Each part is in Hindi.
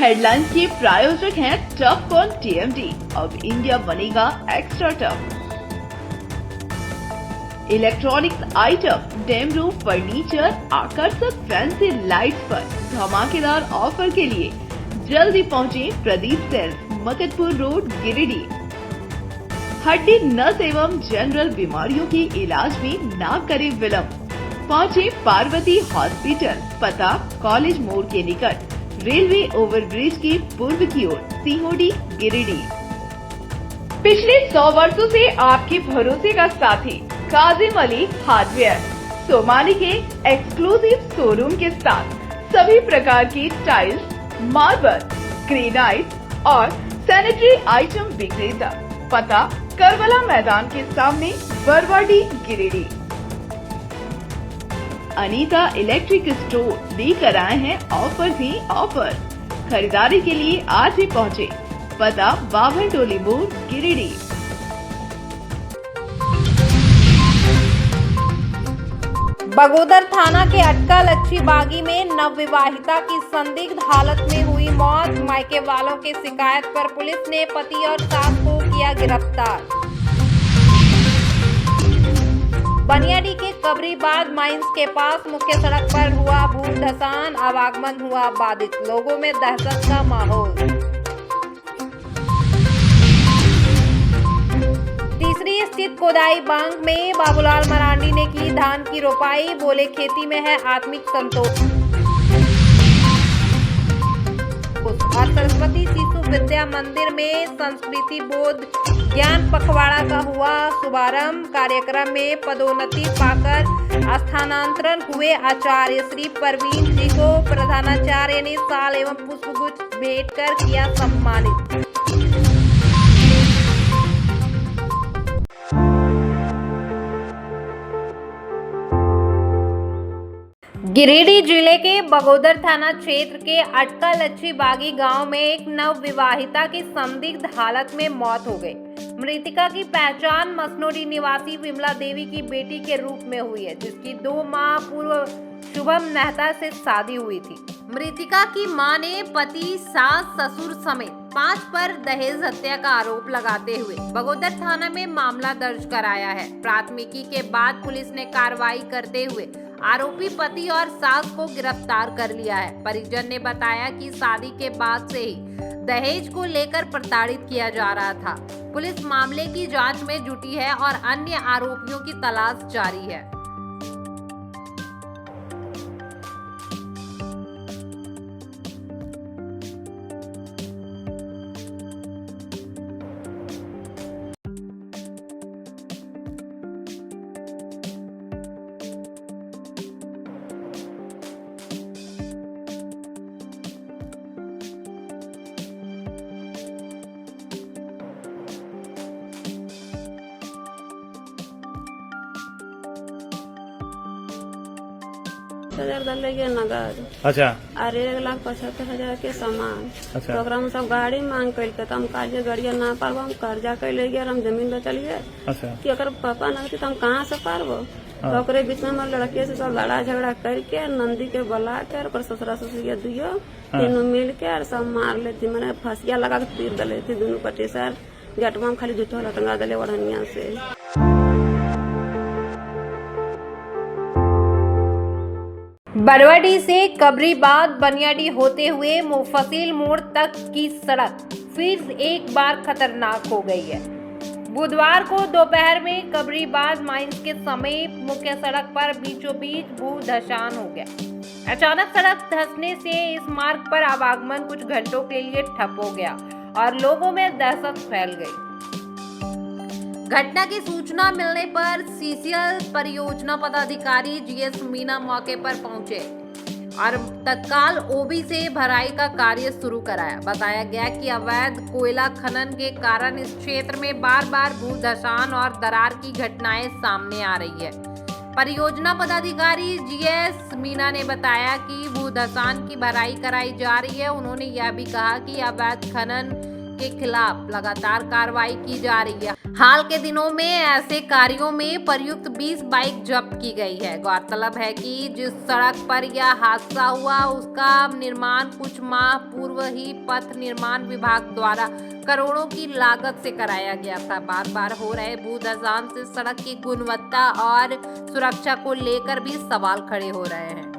हेडलाइंस के प्रायोजक हैं टफ ऑन टीएमटी। अब इंडिया बनेगा extra tough. Electronics item, dam roof furniture, आकर्षक फैंसी लाइट्स पर धमाकेदार ऑफर के लिए जल्दी पहुंचे प्रदीप सेल्स, मकतपुर रोड, गिरिडीह। हड्डी, नस एवं जनरल बीमारियों के इलाज में ना करे विलंब। पहुंचे पार्वती हॉस्पिटल, पता कॉलेज मोड़ के निकट, रेलवे ओवरब्रिज के पूर्व की ओर, सीहोडी, गिरिडीह। पिछले 100 वर्षों से आपके भरोसे का साथी काजिम अली हार्डवेयर, सोमानी के एक्सक्लूसिव शोरूम के साथ सभी प्रकार की टाइल्स, मार्बल, ग्रेनाइट और सैनिटरी आइटम विक्रेता। पता करबला मैदान के सामने, बरवाडी, गिरिडीह। अनीता इलेक्ट्रिक स्टोर लेकर आए हैं ऑफर ही ऑफर। खरीदारी के लिए आज ही पहुंचे। पता बाभन टोली मोड़, गिरिडीह। बगोदर थाना के अटका लच्छी बागी में नवविवाहिता की संदिग्ध हालत में हुई मौत। मायके वालों की शिकायत पर पुलिस ने पति और सास को किया गिरफ्तार। बनियाडी के कबरीबाद माइंस के पास मुख्य सड़क पर हुआ भूल धसान, आवागमन हुआ बाधित, लोगों में दहशत का माहौल। तीसरी स्थित कोदाई बांग में बाबूलाल मरांडी ने की धान की रोपाई, बोले खेती में है आत्मिक संतोष। और सरस्वती शिशु विद्या मंदिर में संस्कृति बोध ज्ञान पखवाड़ा का हुआ शुभारंभ। कार्यक्रम में पदोन्नति पाकर स्थानांतरण हुए आचार्य श्री परवीन जी को प्रधानाचार्य ने शाल एवं पुष्पगुच्छ भेंट कर किया सम्मानित। गिरिडीह जिले के बगोदर थाना क्षेत्र के अटका लच्छी बागी गांव में एक नवविवाहिता की संदिग्ध हालत में मौत हो गई। मृतका की पहचान मसनोडी निवासी विमला देवी की बेटी के रूप में हुई है, जिसकी 2 माह पूर्व शुभम मेहता से शादी हुई थी। मृतका की मां ने पति, सास, ससुर समेत 5 पर दहेज हत्या का आरोप लगाते हुए बगोदर थाना में मामला दर्ज कराया है। प्राथमिकी के बाद पुलिस ने कार्रवाई करते हुए आरोपी पति और सास को गिरफ्तार कर लिया है। परिजन ने बताया कि शादी के बाद से ही दहेज को लेकर प्रताड़ित किया जा रहा था। पुलिस मामले की जांच में जुटी है और अन्य आरोपियों की तलाश जारी है। लगे नगद। अच्छा। और 1,75,000 के सामान। अच्छा। तो ओकरा में सब गाड़ी मांग कर तो हम कालिए गाड़िया ना पारबो, हम कर्जा कर ले गए, हम जमीन बेचलिए। अच्छा। कि अगर पापा ना होती तो हम कहाँ से पारबो। तो ओकरे बीच में हम लड़के से सब लड़ा झगड़ा करके नंदी के बुला के और ससुरा ससुरिया दुइयो तीनों मिल के और सब मार लेती, मैंने फंसिया लगा के तीर दले थी दोनों पट्टी से। गेटवा में खाली जूठो लटंगा दले ओढ़निया से। बरवाडी से कबरीबाद बनियाडी होते हुए मुफस्सिल मोड़ तक की सड़क फिर एक बार खतरनाक हो गई है। बुधवार को दोपहर में कबरीबाद माइंस के समीप मुख्य सड़क पर बीचों बीच भू धसान हो गया। अचानक सड़क धंसने से इस मार्ग पर आवागमन कुछ घंटों के लिए ठप हो गया और लोगों में दहशत फैल गई। घटना की सूचना मिलने पर सीसीएल परियोजना पदाधिकारी जीएस मीना मौके पर पहुंचे और तत्काल ओबी से भराई का कार्य शुरू कराया। बताया गया कि अवैध कोयला खनन के कारण इस क्षेत्र में बार बार भू धसान और दरार की घटनाएं सामने आ रही है। परियोजना पदाधिकारी जीएस मीना ने बताया कि भू धसान की भराई कराई जा रही है। उन्होंने यह भी कहा कि अवैध खनन के खिलाफ लगातार कार्रवाई की जा रही है। हाल के दिनों में ऐसे कार्यों में प्रयुक्त 20 बाइक जब्त की गई है। गौरतलब है कि जिस सड़क पर यह हादसा हुआ उसका निर्माण कुछ माह पूर्व ही पथ निर्माण विभाग द्वारा करोड़ों की लागत से कराया गया था। बार बार हो रहे भूधसान से सड़क की गुणवत्ता और सुरक्षा को लेकर भी सवाल खड़े हो रहे हैं।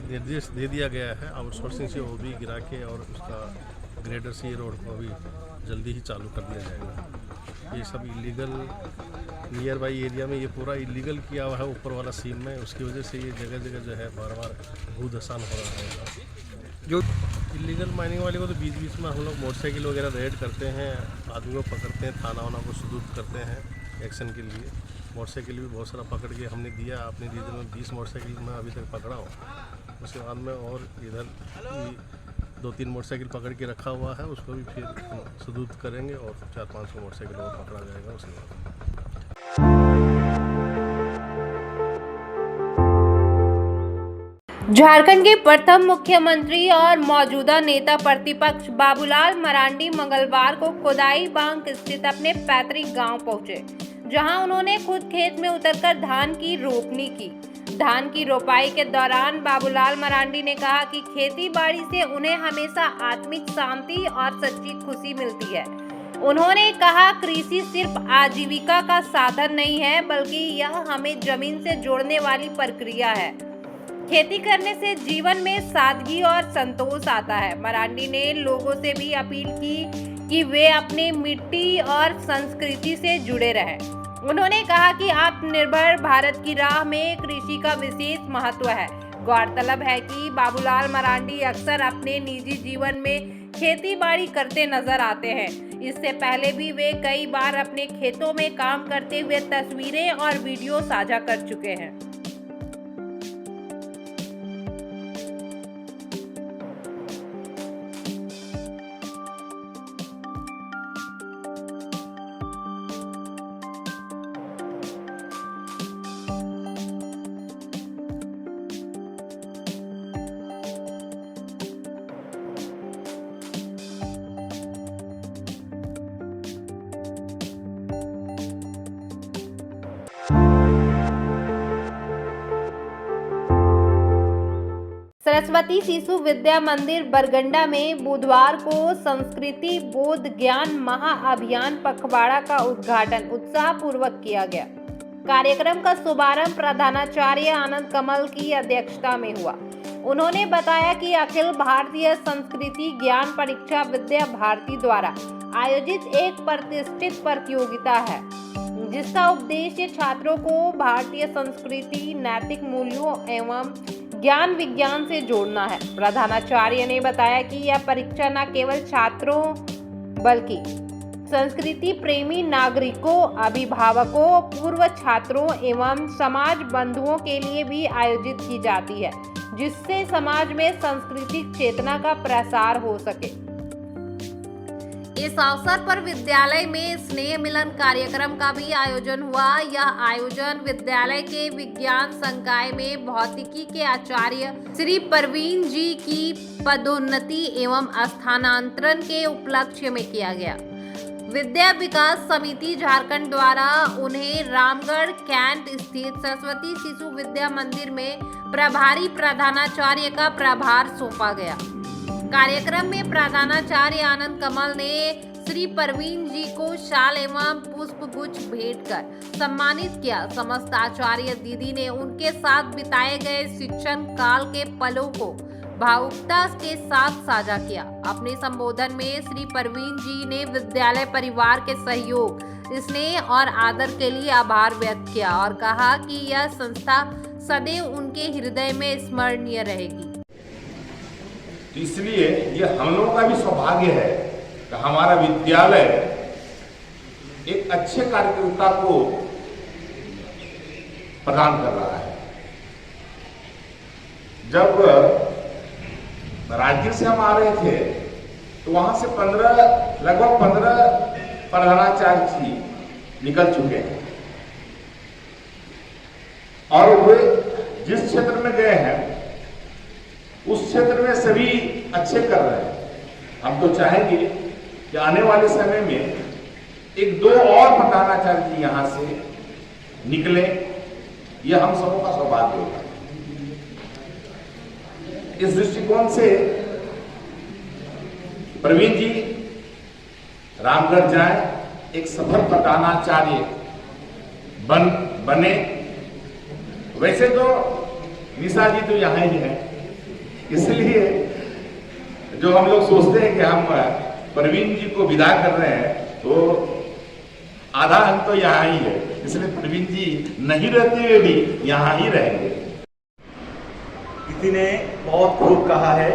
निर्देश दे दिया गया है आउटसोर्सिंग से वो भी गिरा के और उसका ग्रेडर से रोड को भी जल्दी ही चालू कर दिया जाएगा। ये सब इलीगल नियर बाई एरिया में ये पूरा इलीगल किया हुआ है ऊपर वाला सीम में, उसकी वजह से ये जगह जगह जो है बार बार भूधसान हो रहा है। जो इलीगल माइनिंग वाले को तो बीच बीच में हम लोग मोटरसाइकिल वगैरह रेड करते हैं, आदमी को पकड़ते हैं, थाना वाना को सुदूर करते हैं एक्शन के लिए। मोटरसाइकिल भी बहुत सारा पकड़ के हमने दिया, अपने रीजन में 20 मोटरसाइकिल मैं अभी तक पकड़ा हूँ। उसके बाद में और इधर 2-3 मोटरसाइकिल पकड़ के रखा हुआ है, उसको भी फिर सुदूर करेंगे और 400-500 मोटरसाइकिल और पकड़ा जाएगा उसके बाद। झारखंड के प्रथम मुख्यमंत्री और मौजूदा नेता प्रतिपक्ष बाबूलाल मरांडी मंगलवार को कोदाई बांक स्थित अपने पैतृक गांव पहुंचे, जहां उन्होंने खुद खेत में उतरकर धान की रोपनी की। धान की रोपाई के दौरान बाबूलाल मरांडी ने कहा कि खेती बाड़ी से उन्हें हमेशा आत्मिक शांति और सच्ची खुशी मिलती है। उन्होंने कहा, कृषि सिर्फ आजीविका का साधन नहीं है, बल्कि यह हमें जमीन से जोड़ने वाली प्रक्रिया है। खेती करने से जीवन में सादगी और संतोष आता है। मरांडी ने लोगों से भी अपील की कि वे अपनी मिट्टी और संस्कृति से जुड़े रहें। उन्होंने कहा कि आत्मनिर्भर भारत की राह में कृषि का विशेष महत्व है। गौरतलब है कि बाबूलाल मरांडी अक्सर अपने निजी जीवन में खेती बाड़ी करते नजर आते हैं। इससे पहले भी वे कई बार अपने खेतों में काम करते हुए तस्वीरें और वीडियो साझा कर चुके हैं। सरस्वती शिशु विद्या मंदिर बरगंडा में बुधवार को संस्कृति बोध ज्ञान महाअभियान पखवाड़ा का उद्घाटन उत्साह पूर्वक किया गया। कार्यक्रम का शुभारंभ प्रधानाचार्य आनंद कमल की अध्यक्षता में हुआ। उन्होंने बताया कि अखिल भारतीय संस्कृति ज्ञान परीक्षा विद्या भारती द्वारा आयोजित एक प्रतिष्ठित प्रतियोगिता है, जिसका उद्देश्य छात्रों को भारतीय संस्कृति, नैतिक मूल्यों एवं ज्ञान विज्ञान से जोड़ना है। प्रधानाचार्य ने बताया कि यह परीक्षा न केवल छात्रों बल्कि संस्कृति प्रेमी नागरिकों, अभिभावकों, पूर्व छात्रों एवं समाज बंधुओं के लिए भी आयोजित की जाती है, जिससे समाज में सांस्कृतिक चेतना का प्रसार हो सके। इस अवसर पर विद्यालय में स्नेह मिलन कार्यक्रम का भी आयोजन हुआ। यह आयोजन विद्यालय के विज्ञान संकाय में भौतिकी के आचार्य श्री परवीन जी की पदोन्नति एवं स्थानांतरण के उपलक्ष्य में किया गया। विद्या विकास समिति झारखंड द्वारा उन्हें रामगढ़ कैंट स्थित सरस्वती शिशु विद्या मंदिर में प्रभारी प्रधानाचार्य का प्रभार सौंपा गया। कार्यक्रम में प्रधानाचार्य आनंद कमल ने श्री परवीन जी को शाल एवं पुष्प गुच्छ भेंट कर सम्मानित किया। समस्त आचार्य दीदी ने उनके साथ बिताए गए शिक्षण काल के पलों को भावुकता के साथ साझा किया। अपने संबोधन में श्री परवीन जी ने विद्यालय परिवार के सहयोग, स्नेह और आदर के लिए आभार व्यक्त किया और कहा कि यह संस्था सदैव उनके हृदय में स्मरणीय रहेगी। इसलिए ये हम लोगों का भी सौभाग्य है कि हमारा विद्यालय एक अच्छे कार्यकर्ता को प्रदान कर रहा है। जब राजगीर से हम आ रहे थे तो वहां से लगभग 15 प्रधानाचार्य जी निकल चुके हैं और वे जिस क्षेत्र में गए हैं उस क्षेत्र में सभी अच्छे कर रहे हैं। हम तो चाहेंगे कि आने वाले समय में एक दो और प्रधानाचार्य जी यहाँ से निकले, यह हम सबों का सौभाग्य होगा। इस दृष्टिकोण से प्रवीण जी रामगढ़ जाए, एक सफल प्रधानाचार्य बने। वैसे तो निशा जी तो यहाँ ही है, इसलिए जो हम लोग सोचते हैं कि हम प्रवीण जी को विदा कर रहे हैं, तो आधा अंक तो यहाँ ही है, इसलिए प्रवीण जी नहीं रहते हुए भी यहाँ ही रहेंगे। किसी ने बहुत खूब कहा है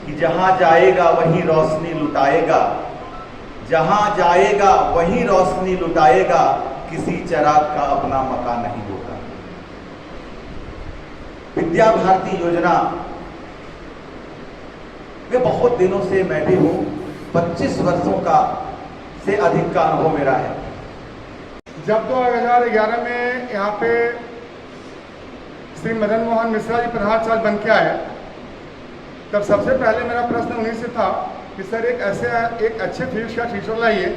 कि जहां जाएगा वहीं रोशनी लुटाएगा, जहां जाएगा वहीं रोशनी लुटाएगा, किसी चिराग का अपना मकान नहीं होगा। विद्या भारती योजना में बहुत दिनों से मैं भी हूं, 25 वर्षों का से अधिक का अनुभव मेरा है। जब 2011 में यहाँ पे श्री मदन मोहन मिश्रा जी प्रधानाचार्य बन के आए, तब सबसे पहले मेरा प्रश्न उन्हीं से था कि सर एक अच्छे फील्ड का टीचर लाइए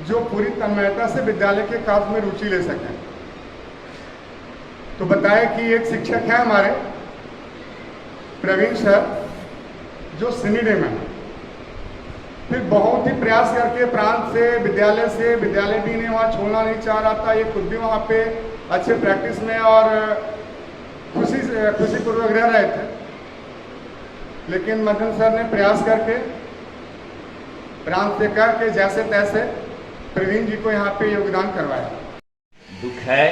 जो पूरी तन्मयता से विद्यालय के कार्य में रुचि ले सकें। तो बताया कि एक शिक्षक है हमारे प्रवीण सर, जो सिनीडे में है। फिर बहुत ही प्रयास करके प्रांत से विद्यालय भी इन्हें वहाँ छोड़ना नहीं चाह रहा था। ये खुद भी वहाँ पे अच्छे प्रैक्टिस में और खुशीपूर्वक रह रहे थे, लेकिन मदन सर ने प्रयास करके प्रांत से कह के जैसे तैसे प्रवीण जी को यहाँ पे योगदान करवाया। दुख है,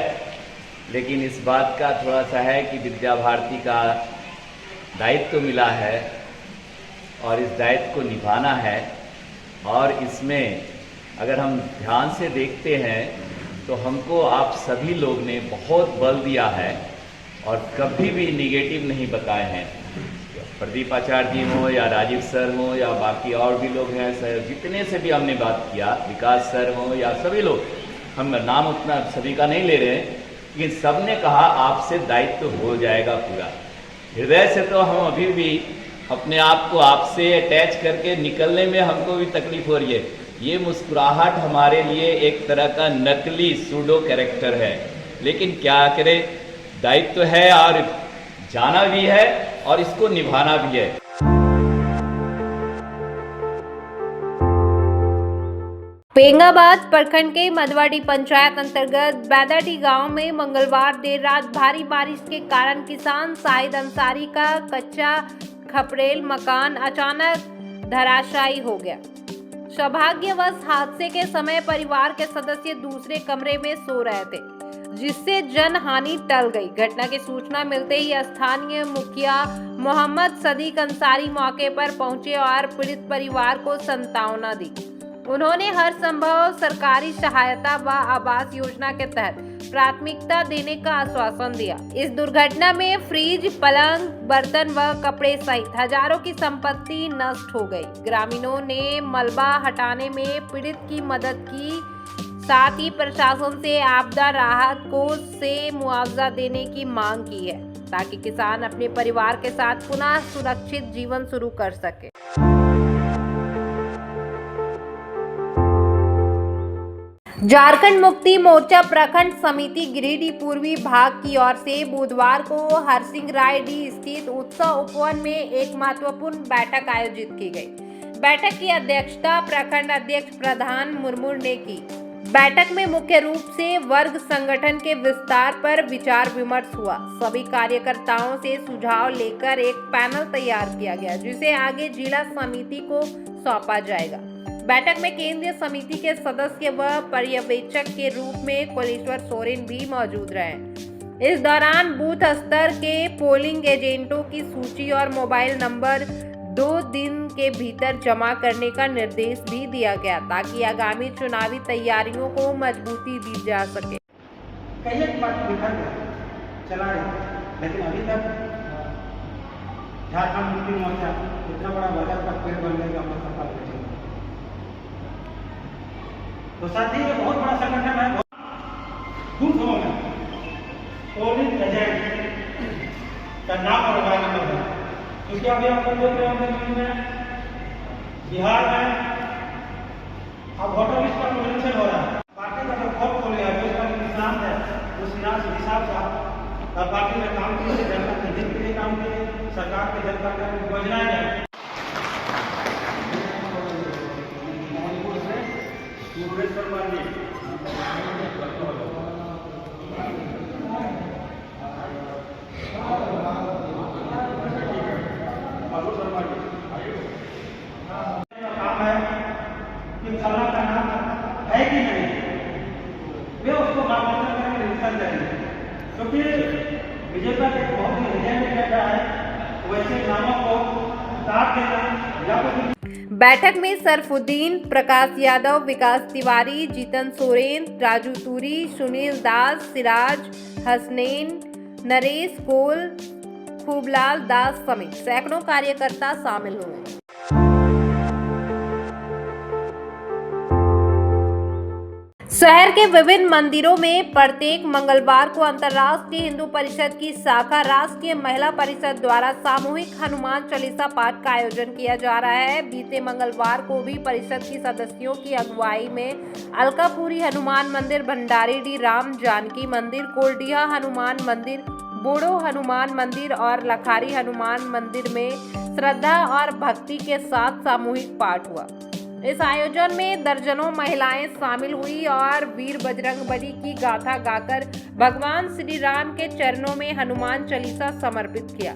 लेकिन इस बात का थोड़ा सा है कि विद्या भारती का दायित्व मिला है और इस दायित्व को निभाना है। और इसमें अगर हम ध्यान से देखते हैं तो हमको आप सभी लोग ने बहुत बल दिया है और कभी भी निगेटिव नहीं बताए हैं। प्रदीप आचार्य जी हो या राजीव सर हो या बाकी और भी लोग हैं, सर जितने से भी हमने बात किया, विकास सर हो या सभी लोग, हम नाम उतना सभी का नहीं ले रहे हैं, लेकिन सब ने कहा आपसे दायित्व हो जाएगा पूरा। हृदय से तो हम अभी भी अपने आप को आपसे अटैच करके निकलने में हमको भी तकलीफ हो रही है। ये मुस्कुराहट हमारे लिए एक तरह का नकली सूडो कैरेक्टर है, लेकिन क्या करें, दायित्व है और जाना भी है और इसको निभाना भी है। पेंगाबाद प्रखंड के मधवाडी पंचायत अंतर्गत बैदाटी गांव में मंगलवार देर रात भारी बारिश के कारण किसान शाहिद अंसारी का कच्चा खपरेल मकान अचानक धराशायी हो गया। सौभाग्यवश हादसे के समय परिवार के सदस्य दूसरे कमरे में सो रहे थे, जिससे जन हानि टल गई। घटना की सूचना मिलते ही स्थानीय मुखिया मोहम्मद सदीक अंसारी मौके पर पहुंचे और पीड़ित परिवार को सांत्वना दी। उन्होंने हर संभव सरकारी सहायता व आवास योजना के तहत प्राथमिकता देने का आश्वासन दिया। इस दुर्घटना में फ्रिज, पलंग, बर्तन व कपड़े सहित हजारों की संपत्ति नष्ट हो गई। ग्रामीणों ने मलबा हटाने में पीड़ित की मदद की, साथ ही प्रशासन से आपदा राहत कोष से मुआवजा देने की मांग की है, ताकि किसान अपने परिवार के साथ पुनः सुरक्षित जीवन शुरू कर सके। झारखंड मुक्ति मोर्चा प्रखंड समिति गिरिडीह पूर्वी भाग की ओर से बुधवार को हरसिंह रायडीह स्थित उत्सव उपवन में एक महत्वपूर्ण बैठक आयोजित की गई। बैठक की अध्यक्षता प्रखंड अध्यक्ष प्रधान मुर्मू ने की। बैठक में मुख्य रूप से वर्ग संगठन के विस्तार पर विचार विमर्श हुआ। सभी कार्यकर्ताओं से सुझाव लेकर एक पैनल तैयार किया गया, जिसे आगे जिला समिति को सौंपा जाएगा। बैठक में केंद्रीय समिति के सदस्य व पर्यवेक्षक के रूप में कोलेश्वर सोरेन भी मौजूद रहे। इस दौरान बूथ स्तर के पोलिंग एजेंटों की सूची और मोबाइल नंबर 2 दिन के भीतर जमा करने का निर्देश भी दिया गया, ताकि आगामी चुनावी तैयारियों को मजबूती दी जा सके। कई बार बिखर गया चला गया, लेकिन अभी तक झारखंड मुक्ति मोर्चा इतना बड़ा बजट का पेड़ बनने का सफल है। तो साथ ही ये बहुत बड़ा संगठन है। बूथों में पोलिंग एजेंट का नाम और मोबाइल नंबर है। उसके अभी आप देख रहे होंगे में बिहार में अब वोटर लिस्ट का प्रोविजन हो रहा है, पार्टी का जो पोर्टफोलियो है जो इसका निजाम है उस हिसाब से आप पार्टी में काम कीजिए, जनता के हित के लिए काम कीजिए, सरकार के जनता की योजनाएं हैं। काम है कि फला का नाम है कि नहीं, वे उसको मार्गदर्शन करके रिजल्ट देंगे, क्योंकि बीजेपी के बहुत ही हृदय में बैठा है वैसे नामों को काट देना या फिर बैठक में सरफुद्दीन, प्रकाश यादव, विकास तिवारी, जीतन सोरेन, राजू तूरी, सुनील दास, सिराज हसनैन, नरेश कोल, खूबलाल दास समेत सैकड़ों कार्यकर्ता शामिल हुए। शहर के विभिन्न मंदिरों में प्रत्येक मंगलवार को अंतर्राष्ट्रीय हिंदू परिषद की शाखा राष्ट्रीय महिला परिषद द्वारा सामूहिक हनुमान चालीसा पाठ का आयोजन किया जा रहा है। बीते मंगलवार को भी परिषद की सदस्यों की अगुवाई में अलकापुरी हनुमान मंदिर, भंडारीडीह राम जानकी मंदिर, कोलडीहा हनुमान मंदिर, बोड़ो हनुमान मंदिर और लखारी हनुमान मंदिर में श्रद्धा और भक्ति के साथ सामूहिक पाठ हुआ। इस आयोजन में दर्जनों महिलाएं शामिल हुई और वीर बजरंगबली की गाथा गाकर भगवान श्री राम के चरणों में हनुमान चालीसा समर्पित किया।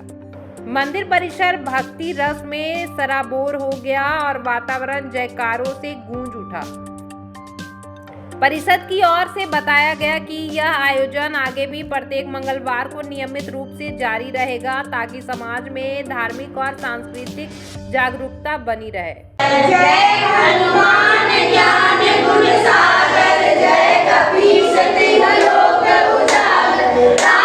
मंदिर परिसर भक्ति रस में सराबोर हो गया और वातावरण जयकारों से गूंज उठा। परिषद की ओर से बताया गया कि यह आयोजन आगे भी प्रत्येक मंगलवार को नियमित रूप से जारी रहेगा ताकि समाज में धार्मिक और सांस्कृतिक जागरूकता बनी रहे। जय हनुमान ज्ञान गुण सागर, जय कपीस तिहुलोक उजागर।